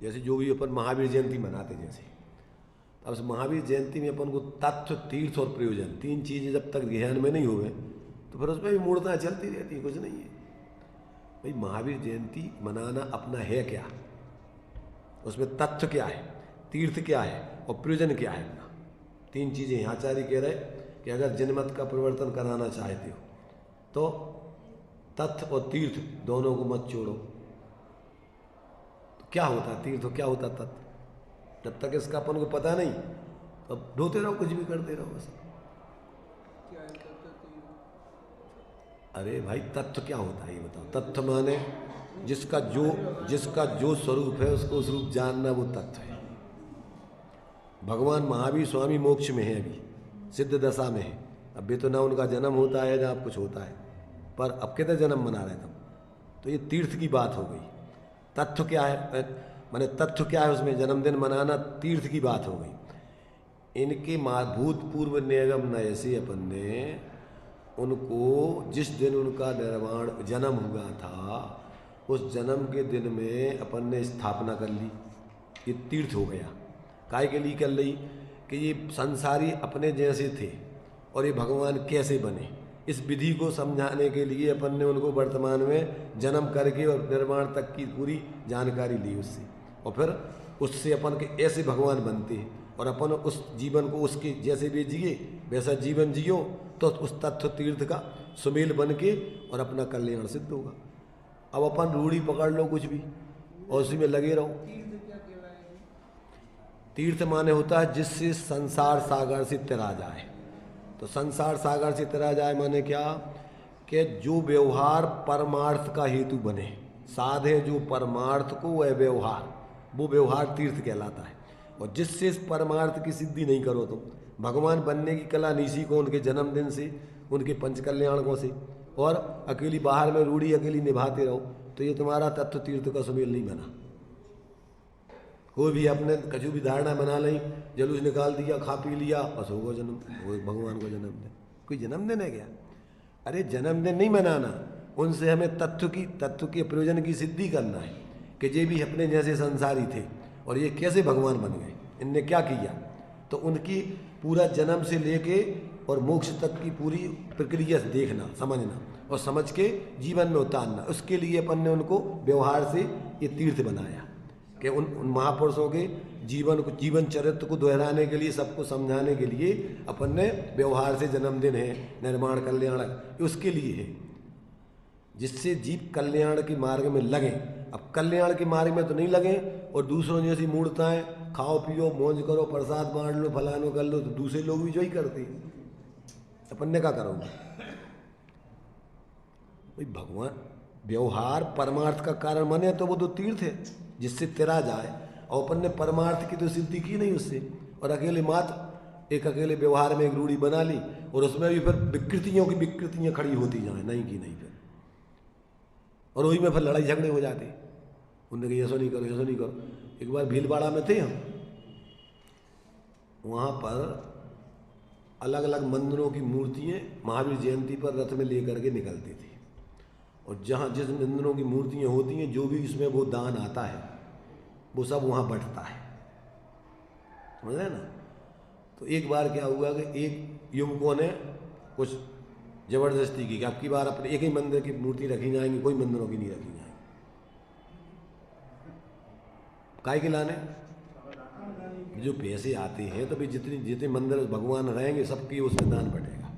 जैसे जो भी अपन महावीर जयंती मनाते जैसे, अब महावीर जयंती में अपन को तत्व, तीर्थ और प्रयोजन, तीन चीज़ें जब तक ध्यान में नहीं होवे तो फिर उसमें भी मूर्ताएँ चलती रहती है, कुछ नहीं है भाई। महावीर जयंती मनाना अपना है क्या, उसमें तत्व क्या है, तीर्थ क्या है और प्रयोजन क्या है अपना। तीन चीज़ें यहाँ आचार्य कह रहे कि अगर जनमत का परिवर्तन कराना चाहते हो तो तत्व और तीर्थ दोनों को मत छोड़ो। तो क्या होता तीर्थ, क्या होता तत्व, जब तक इसका अपन को पता नहीं तो अब ढोते रहो, कुछ भी करते रहो बस। अरे भाई तत्व क्या होता है ये बताओ। तत्व माने जिसका जो स्वरूप है उसको स्वरूप जानना, वो तत्व है। भगवान महावीर स्वामी मोक्ष में है, अभी सिद्ध दशा में है। अब भी तो ना उनका जन्म होता है ना अब कुछ होता है, पर अब कितने जन्म मना रहे तब, तो ये तीर्थ की बात हो गई। तत्व क्या है, माने तत्व क्या है, उसमें जन्मदिन मनाना तीर्थ की बात हो गई। इनके भूतपूर्व निगम नए से अपन ने उनको जिस दिन उनका निर्माण जन्म हुआ था उस जन्म के दिन में अपन ने स्थापना कर ली, ये तीर्थ हो गया। काय के लिए कर ली कि ये संसारी अपने जैसे थे और ये भगवान कैसे बने, इस विधि को समझाने के लिए अपन ने उनको वर्तमान में जन्म करके और निर्माण तक की पूरी जानकारी ली उससे, और फिर उससे अपन के ऐसे भगवान बनते हैं और अपन उस जीवन को उसके जैसे भी जिए वैसा जीवन जियो तो उस तत्व तीर्थ का सुमेल बन के और अपना कल्याण सिद्ध होगा। अब अपन रूढ़ी पकड़ लो कुछ भी और उसी में लगे रहो। तीर्थ माने होता है जिससे संसार सागर से तैरा जाए। तो संसार सागर से तैरा जाए माने क्या कि जो व्यवहार परमार्थ का हेतु बने, साधे जो परमार्थ को वह व्यवहार, वो व्यवहार तीर्थ कहलाता है। और जिससे इस परमार्थ की सिद्धि नहीं करो तुम, भगवान बनने की कला नहीं सीखो उनके जन्मदिन से, उनके पंच कल्याणकों से, और अकेली बाहर में रूढ़ी अकेली निभाते रहो, तो ये तुम्हारा तत्व तीर्थ का सुमेल नहीं बना। कोई भी अपने कछु भी धारणा बना ली, जलूस निकाल दिया, खा पी लिया, बस होगा जन्म, वो भगवान को जन्मदिन। कोई जन्मदिन है क्या? अरे जन्मदिन नहीं मनाना, उनसे हमें तत्व के प्रयोजन की सिद्धि करना है कि ये भी अपने जैसे संसारी थे और ये कैसे भगवान बन गए, इनने क्या किया। तो उनकी पूरा जन्म से लेके और मोक्ष तक की पूरी प्रक्रिया से देखना, समझना और समझ के जीवन में उतारना। उसके लिए अपन ने उनको व्यवहार से ये तीर्थ बनाया कि उन महापुरुषों के जीवन चरित्र को दोहराने के लिए, सबको समझाने के लिए अपन ने व्यवहार से जन्मदिन है, निर्माण कल्याण उसके लिए है, जिससे जीव कल्याण के मार्ग में लगे। अब कल्याण के मार्ग में तो नहीं लगे और दूसरों जैसी मूर्ताएं खाओ पियो मौज करो प्रसाद बांट लो फलानो कर लो, तो दूसरे लोग भी जो ही करते, अपन ने क्या करोगे भाई। भगवान व्यवहार परमार्थ का कारण बने तो वो तो तीर्थ है जिससे तेरा जाए, और अपन ने परमार्थ की तो सिद्धि की नहीं उससे, और अकेले मात्र एक अकेले व्यवहार में एक रूढ़ी बना ली और उसमें भी फिर विकृतियां खड़ी होती जाए, नहीं की नहीं, फिर और वही में फिर लड़ाई झगड़े हो जाते। उनने कहा ऐसा नहीं करो, ऐसा नहीं करो। एक बार भीलवाड़ा में थे हम, वहाँ पर अलग अलग मंदिरों की मूर्तियाँ महावीर जयंती पर रथ में लेकर के निकलती थी, और जहाँ जिस मंदिरों की मूर्तियाँ होती हैं, जो भी इसमें वो दान आता है वो सब वहाँ बंटता है, समझ रहे ना। तो एक बार क्या हुआ कि एक युवकों ने कुछ जबरदस्ती की कि अब की बार अपने एक ही मंदिर की मूर्ति रखी जाएंगी, कोई मंदिरों की नहीं रखी जाएंगी। काय के लाने जो पैसे आते हैं तो भाई जितने मंदिर भगवान रहेंगे सबकी उसमें दान बटेगा,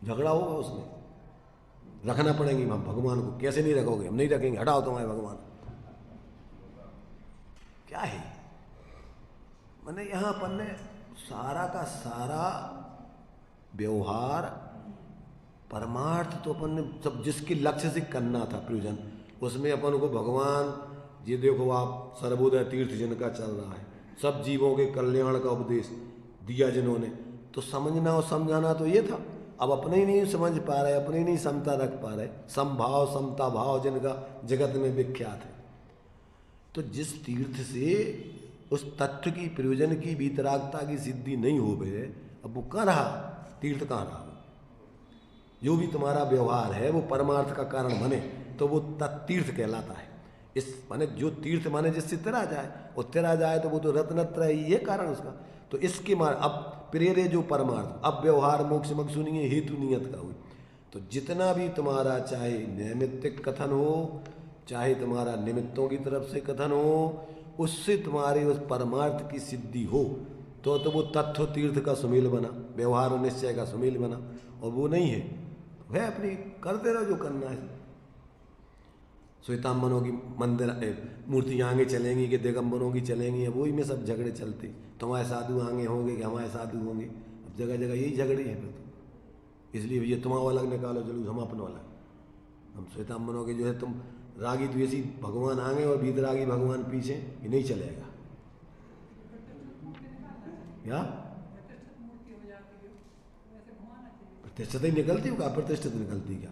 झगड़ा होगा उसमें, रखना पड़ेंगे हम भगवान को। कैसे नहीं रखोगे? हम नहीं रखेंगे, हटाओ तुम्हारे भगवान। क्या है मैंने यहाँ अपन ने सारा का सारा व्यवहार परमार्थ तो अपन ने सब जिसके लक्ष्य से करना था प्रयोजन, उसमें अपन को भगवान ये देखो आप सर्वोदय तीर्थ जिनका चल रहा है, सब जीवों के कल्याण का उपदेश दिया जिन्होंने, तो समझना और समझाना तो ये था। अब अपने ही नहीं समझ पा रहे, अपने ही नहीं समता रख पा रहे, समभाव समता भाव जिनका जगत में विख्यात है। तो जिस तीर्थ से उस तत्व की प्रयोजन की वितरागता की सिद्धि नहीं हो गए, अब वो कहाँ रहा तीर्थ, कहाँ रहा। जो भी तुम्हारा व्यवहार है वो परमार्थ का कारण बने तो वो तत्तीर्थ कहलाता है। इस माने जो तीर्थ माने जिससे तैरा जाए, और तैरा जाए तो वो तो रत्नत्र है, ये कारण उसका। तो इसके मार अब प्रेरे जो परमार्थ, अब व्यवहार मोक्ष मग सुनिए हेतु नियत का हुई। तो जितना भी तुम्हारा चाहे नैमित्तिक कथन हो, चाहे तुम्हारा निमित्तों की तरफ से कथन हो, उससे तुम्हारे उस परमार्थ की सिद्धि हो तो वो तत्व तीर्थ का सुमेल बना, व्यवहार और निश्चय का सुमेल बना। और वो नहीं है तो वह अपनी करते रहो जो करना है। श्वेतांबरों की मंदिर मूर्ति आगे चलेंगी कि दिगंबरों की चलेंगी, वही में सब झगड़े चलते। तुम्हारे साधु आगे होंगे कि हमारे साधु होंगे, अब जगह जगह यही झगड़े हैं फिर तो। इसलिए ये तुम्हारा अलग निकालो जुलूस, हम अपना अलग। हम श्वेतांबरों के जो है तुम रागी द्वेषी भगवान आगे और बीतरागी भगवान पीछे, ये नहीं चलेगा। क्या प्रतिष्ठित ही निकलती हो, क्या प्रतिष्ठित निकलती क्या?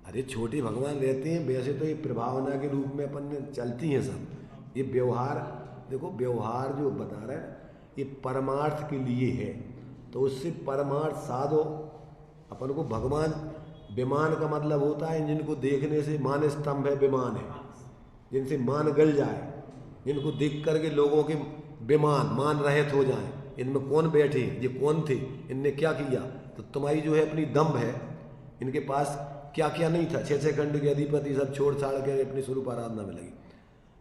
अरे छोटे भगवान रहते हैं, वैसे तो ये प्रभावना के रूप में अपन ने चलती हैं सब। ये व्यवहार देखो, व्यवहार जो बता रहा है ये परमार्थ के लिए है, तो उससे परमार्थ साधो। अपन को भगवान, विमान का मतलब होता है जिनको देखने से मान स्तंभ है, विमान है, जिनसे मान गल जाए, जिनको देख करके लोगों के विमान मान रहित हो जाए। इनमें कौन बैठे, ये कौन थे, इनने क्या किया। तो तुम्हारी जो है अपनी दम्भ है, इनके पास क्या क्या नहीं था, 6 खंड के अधिपति सब छोड़ छाड़ के अपनी स्वरूप आराधना में लगी।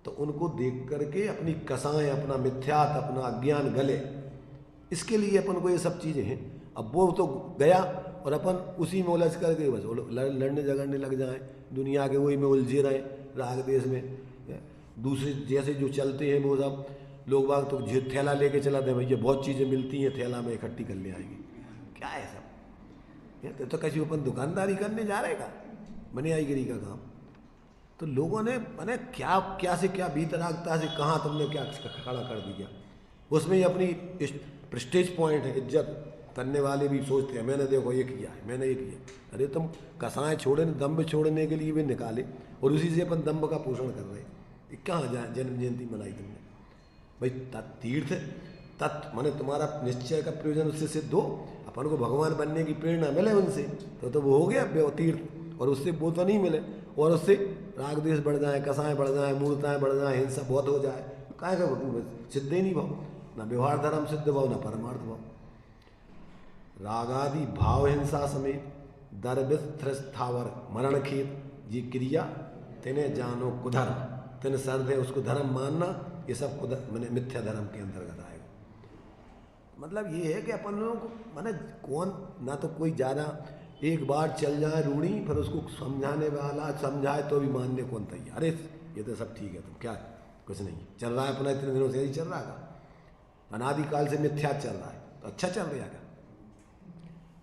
तो उनको देख करके अपनी कसाएं, अपना मिथ्यात, अपना अज्ञान गले, इसके लिए अपन को ये सब चीज़ें हैं। अब वो तो गया और अपन उसी में उलझ करके बस लड़ने झगड़ने लग जाएं, दुनिया के वही में उलझे रहें, राग देश में। दूसरे जैसे जो चलते हैं वो सब लोग बाग तो थैला लेके चलाते हैं, भैया बहुत चीज़ें मिलती हैं, थैला में इकट्ठी कर ले आएंगे। क्या है सब, तो कैसी अपन दुकानदारी करने जा रहे का, मनियाईगिरी का काम। तो लोगों ने मैंने क्या क्या से क्या भीतरागता से कहाँ तुमने क्या खड़ा कर दिया। उसमें ही अपनी प्रेस्टीज पॉइंट है, इज्जत करने वाले भी सोचते हैं मैंने देखो ये किया है, मैंने ये किया। अरे तुम कसाएं छोड़े, दम्भ छोड़ने के लिए भी निकाले, और उसी से अपन दम्भ का पोषण कर रहे हैं। कहाँ जाए जन्म जयंती मनाई तुमने भाई? तीर्थ तत्व माने तुम्हारा निश्चय का प्रयोजन उससे सिद्ध हो, अपन को भगवान बनने की प्रेरणा मिले उनसे, तो वो हो गया तीर्थ। और उससे वो तो नहीं मिले, और उससे राग द्वेष बढ़ जाए, कसाएं बढ़ जाए, मूर्ताएं बढ़ जाए, हिंसा बहुत हो जाए, काहे का सिद्ध ही नहीं भाव, ना व्यवहार धर्म सिद्ध भाव, ना परमार्थ भाव। रागादि भाव हिंसा समेत दर्भिस्थावर मरण खेत जी क्रिया तेने जानो कुधर्म, तेने सर्द है उसको धर्म मानना, ये सब मैंने मिथ्या धर्म के अंतर्गत आएगा। मतलब ये है कि अपन लोगों को माने कौन ना तो कोई ज़्यादा एक बार चल जाए रूढ़ी, फिर उसको समझाने वाला समझाए तो भी मानने कौन तैयार। अरे ये तो सब ठीक है, तो क्या कुछ नहीं चल रहा है अपना, इतने दिनों से यही चल रहा है, अनादिकाल से मिथ्या चल रहा है, तो अच्छा चल रहा है।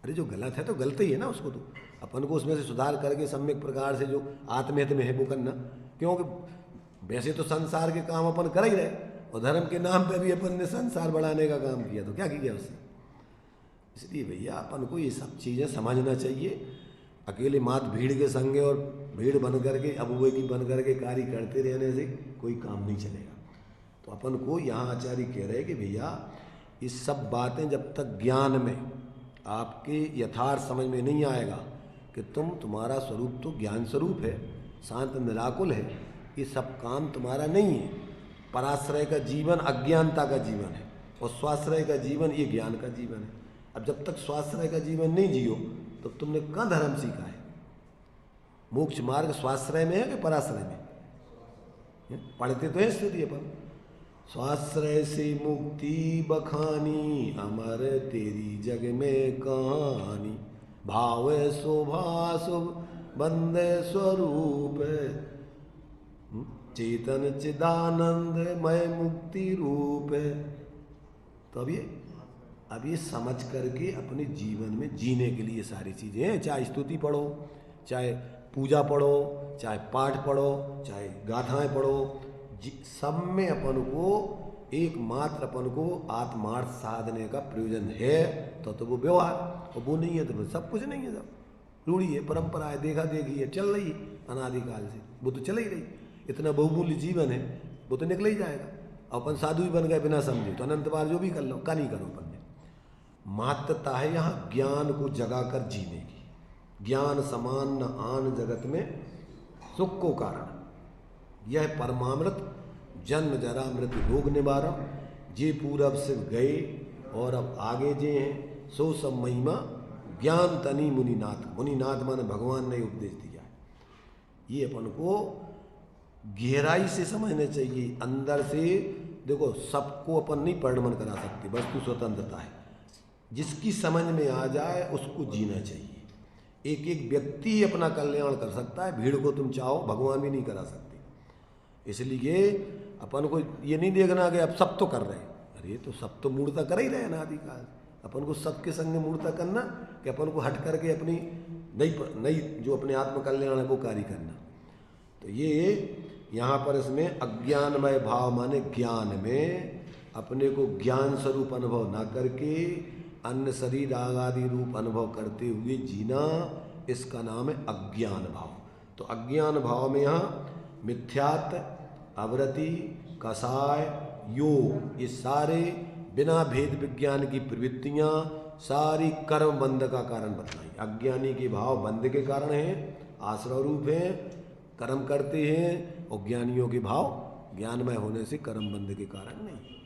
अरे जो गलत है तो गलत ही है ना, उसको तो अपन को उसमें से सुधार करके सम्यक प्रकार से जो आत्महित में है वो करना। क्योंकि वैसे तो संसार के काम अपन कर ही रहे, और धर्म के नाम पे भी अपन ने संसार बढ़ाने का काम किया, तो क्या किया उससे। इसलिए भैया अपन को ये सब चीज़ें समझना चाहिए। अकेले मात भीड़ के संगे और भीड़ बन करके अबुए की बन करके कार्य करते रहने से कोई काम नहीं चलेगा। तो अपन को यहाँ आचार्य कह रहे हैं कि भैया ये सब बातें जब तक ज्ञान में आपके यथार्थ समझ में नहीं आएगा कि तुम्हारा स्वरूप तो ज्ञान स्वरूप है, शांत निराकुल है, ये सब काम तुम्हारा नहीं है। पराश्रय का जीवन अज्ञानता का जीवन है, और स्वाश्रय का जीवन ये ज्ञान का जीवन है। अब जब तक स्वाश्रय का जीवन नहीं जियो तो तुमने कहाँ धर्म सीखा है। मोक्ष मार्ग स्वाश्रय में है कि पराश्रय में? पढ़ते तो है स्थिति अपन, स्वाश्रय से मुक्ति बखानी अमर तेरी जग में कहानी, भाव शोभा शुभ बंदे स्वरूप चेतन चिदानंद मय मुक्ति रूप। तो अब ये समझ करके अपने जीवन में जीने के लिए सारी चीज़ें हैं, चाहे स्तुति पढ़ो, चाहे पूजा पढ़ो, चाहे पाठ पढ़ो, चाहे गाथाएं पढ़ो, सब में अपन को एकमात्र अपन को आत्मार्थ साधने का प्रयोजन है। तो वो व्यवहार, और वो नहीं है तो सब कुछ नहीं है, सब रूढ़ी है, परंपरा है, देखा देखी है, चल रही है अनादिकाल से, वो तो चल ही रही। इतना बहुमूल्य जीवन है, वो तो निकल ही जाएगा। अपन साधु ही बन गए बिना समझे तो अनंत बार जो भी कर लो, का नहीं करो। अपन ने महत्ता है यहाँ ज्ञान को जगाकर जीने की। ज्ञान समान न आन जगत में सुख को कारण, यह परमामृत जन्म जरा मृत्यु रोग निवारण, जे पूरब शिव गए और अब आगे जे हैं सो सब महिमा ज्ञान तनी मुनिनाथ। मुनिनाथ माने भगवान ने उपदेश दिया है। ये अपन को गहराई से समझना चाहिए, अंदर से। देखो, सबको अपन नहीं परिणमन करा सकते, वस्तु स्वतंत्रता है। जिसकी समझ में आ जाए उसको जीना चाहिए। एक एक व्यक्ति ही अपना कल्याण कर सकता है, भीड़ को तुम चाहो भगवान भी नहीं करा सकते। इसलिए अपन को ये नहीं देखना कि अब सब तो कर रहे हैं, अरे तो सब तो मूर्ता कर ही रहे हैं ना आदिकाल। अपन को सबके संग मूर्ता करना कि अपन को हट करके अपनी नई जो अपने आत्म कल्याण है वो कार्य करना। तो ये यहाँ पर इसमें अज्ञानमय भाव माने ज्ञान में अपने को ज्ञान स्वरूप अनुभव ना करके अन्य शरीर आदि रूप अनुभव करते हुए जीना, इसका नाम है अज्ञान भाव। तो अज्ञान भाव में यहाँ मिथ्यात्व, अवृत्ति, कषाय, योग, ये सारे बिना भेद विज्ञान की प्रवृत्तियाँ सारी कर्म बंध का कारण बतलाई। अज्ञानी के भाव बंध के कारण हैं, आश्रय रूप हैं, कर्म करते हैं, और ज्ञानियों के भाव ज्ञानमय होने से कर्म बंध के कारण नहीं।